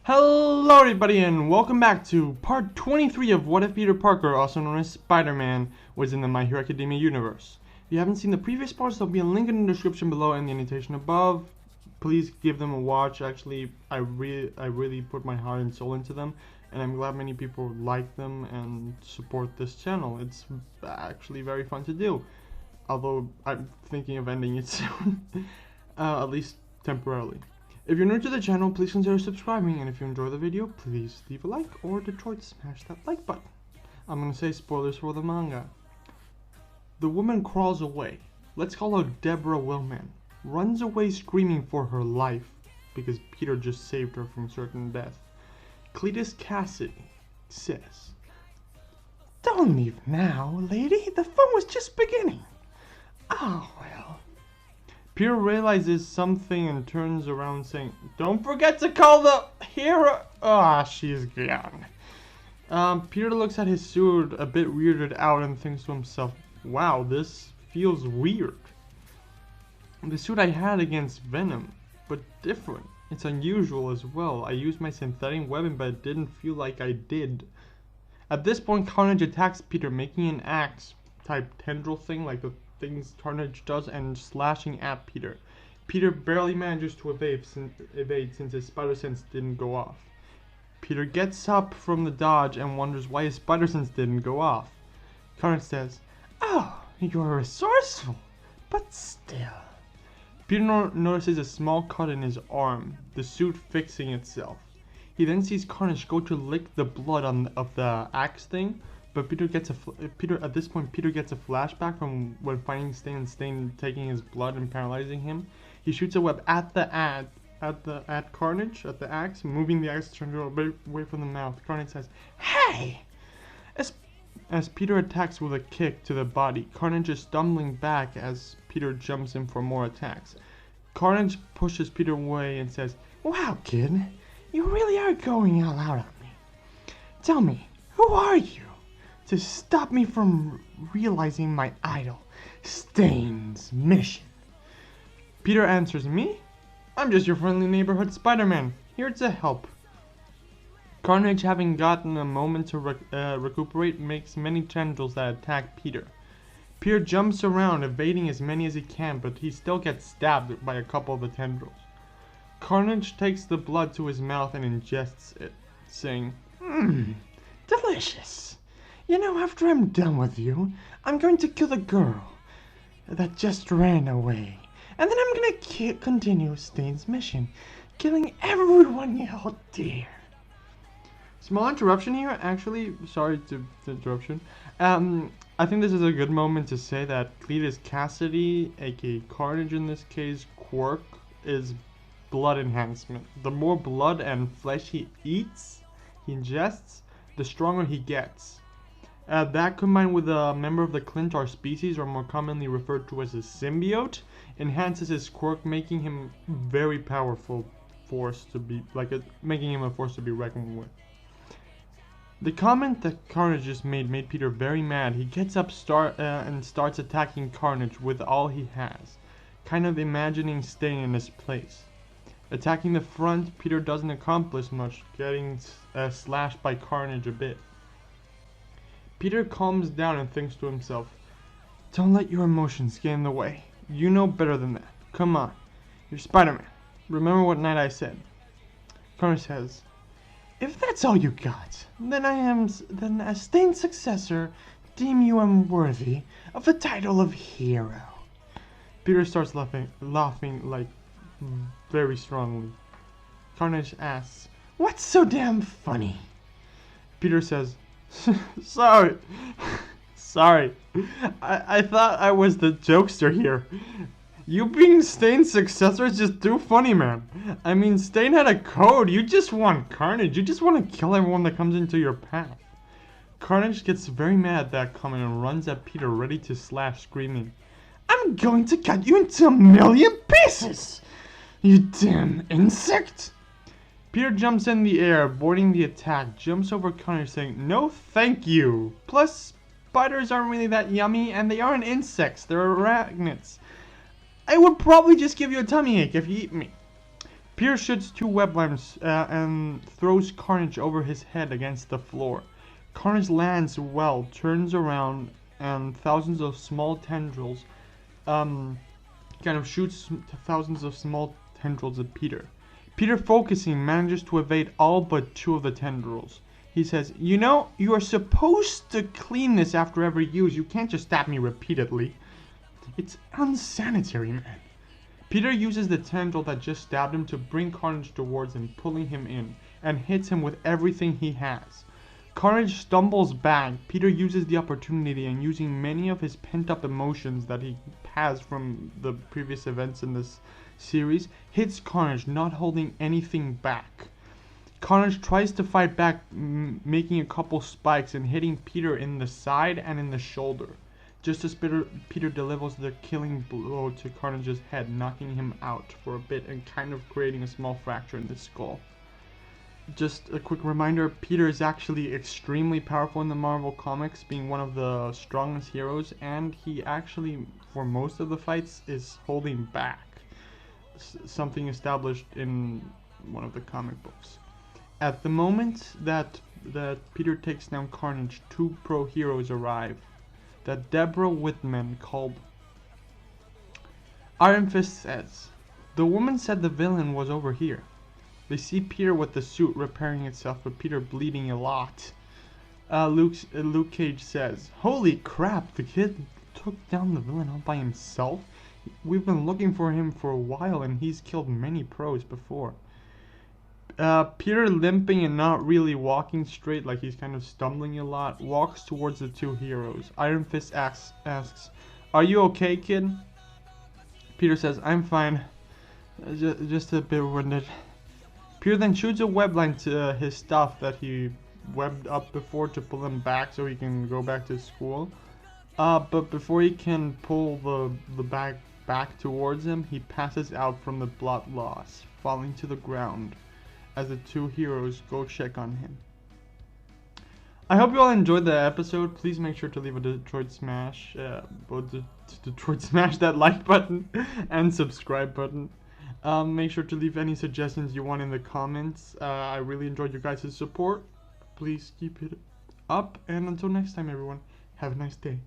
Hello everybody and welcome back to part 23 of What If Peter Parker, also known as Spider-Man, was in the My Hero Academia universe. If you haven't seen the previous parts, there'll be a link in the description below and the annotation above. Please give them a watch. Actually, I really put my heart and soul into them, and I'm glad many people like them and support this channel. It's actually very fun to do, although I'm thinking of ending it soon, at least temporarily. If you're new to the channel, please consider subscribing, and if you enjoy the video, please leave a like, or Detroit, smash that like button. I'm gonna say spoilers for the manga. The woman crawls away. Let's call her Deborah Willman. Runs away screaming for her life, because Peter just saved her from certain death. Cletus Cassidy says, "Don't leave now, lady. The fun was just beginning." Oh, well. Peter realizes something and turns around saying, "Don't forget to call the hero." Ah, she's gone. Peter looks at his suit a bit weirded out and thinks to himself, "Wow, this feels weird. The suit I had against Venom, but different. It's unusual as well. I used my synthetic weapon, but it didn't feel like I did." At this point, Carnage attacks Peter, making an axe-type tendril thing like the things Carnage does and slashing at Peter. Peter barely manages to evade since his spider sense didn't go off. Peter gets up from the dodge and wonders why his spider sense didn't go off. Carnage says, "Oh, you're resourceful, but still." Peter notices a small cut in his arm, the suit fixing itself. He then sees Carnage go to lick the blood of the axe thing, but Peter gets a flashback from when finding Stain and Stain taking his blood and paralyzing him. He shoots a web at Carnage, at the axe, moving the axe tendril away from the mouth. Carnage says, "Hey!" As Peter attacks with a kick to the body, Carnage is stumbling back as Peter jumps in for more attacks. Carnage pushes Peter away and says, "Wow, kid, you really are going all out on me. Tell me, who are you to stop me from realizing my idol, Stain's mission?" Peter answers, "Me? I'm just your friendly neighborhood Spider-Man, here to help." Carnage, having gotten a moment to recuperate, makes many tendrils that attack Peter. Peter jumps around, evading as many as he can, but he still gets stabbed by a couple of the tendrils. Carnage takes the blood to his mouth and ingests it, saying, "Delicious. You know, after I'm done with you, I'm going to kill the girl that just ran away. And then I'm going to continue Stain's mission, killing everyone you hold dear." Small interruption here, actually, sorry to the interruption. I think this is a good moment to say that Cletus Cassidy, aka Carnage in this case, quirk is blood enhancement. The more blood and flesh he ingests, the stronger he gets. That combined with a member of the Clintar species, or more commonly referred to as a symbiote, enhances his quirk, making him very powerful making him a force to be reckoned with. The comment that Carnage just made Peter very mad. He gets up and starts attacking Carnage with all he has, kind of imagining staying in his place. Attacking the front, Peter doesn't accomplish much, getting slashed by Carnage a bit. Peter calms down and thinks to himself, "Don't let your emotions get in the way. You know better than that. Come on, you're Spider-Man. Remember what night I said." Carnage says, "If that's all you got, then as Stain's successor, deem you unworthy of the title of hero." Peter starts laughing like very strongly. Carnage asks, "What's so damn funny?" Peter says, Sorry. I thought I was the jokester here. You being Stain's successor is just too funny, man. I mean, Stain had a code. You just want Carnage. You just want to kill everyone that comes into your path." Carnage gets very mad at that comment and runs at Peter, ready to slash, screaming, "I'm going to cut you into a million pieces, you damn insect!" Peter jumps in the air, avoiding the attack, jumps over Carnage saying, "No thank you. Plus, spiders aren't really that yummy, and they aren't insects, they're arachnids. I would probably just give you a tummy ache if you eat me." Peter shoots 2 web lamps and throws Carnage over his head against the floor. Carnage lands well, turns around, and thousands of small tendrils kind of shoots thousands of small tendrils at Peter. Peter, focusing, manages to evade all but 2 of the tendrils. He says, "You know, you are supposed to clean this after every use. You can't just stab me repeatedly. It's unsanitary, man." Peter uses the tendril that just stabbed him to bring Carnage towards him, pulling him in, and hits him with everything he has. Carnage stumbles back. Peter uses the opportunity and, using many of his pent-up emotions that he has from the previous events in this series, hits Carnage, not holding anything back. Carnage tries to fight back, making a couple spikes and hitting Peter in the side and in the shoulder. Just as Peter delivers the killing blow to Carnage's head, knocking him out for a bit and kind of creating a small fracture in the skull. Just a quick reminder, Peter is actually extremely powerful in the Marvel Comics, being one of the strongest heroes, and he actually, for most of the fights, is holding back. Something established in one of the comic books. At the moment that Peter takes down Carnage, 2 pro heroes arrive that Deborah Whitman called. Iron Fist says, "The woman said the villain was over here." They see Peter with the suit repairing itself, but Peter bleeding a lot. Luke Cage says, "Holy crap, the kid took down the villain all by himself? We've been looking for him for a while and he's killed many pros before." Peter, limping and not really walking straight, like he's kind of stumbling a lot, walks towards the 2 heroes. Iron Fist asks, "Are you okay, kid?" Peter says, "I'm fine. Just a bit winded." Peter then shoots a web line to his stuff that he webbed up before to pull him back so he can go back to school. But before he can pull the bag back towards him, he passes out from the blood loss, falling to the ground as the 2 heroes go check on him. I hope you all enjoyed the episode. Please make sure to leave a Detroit Smash, smash that like button and subscribe button. Make sure to leave any suggestions you want in the comments. I really enjoyed your guys' support. Please keep it up, and until next time, everyone, have a nice day.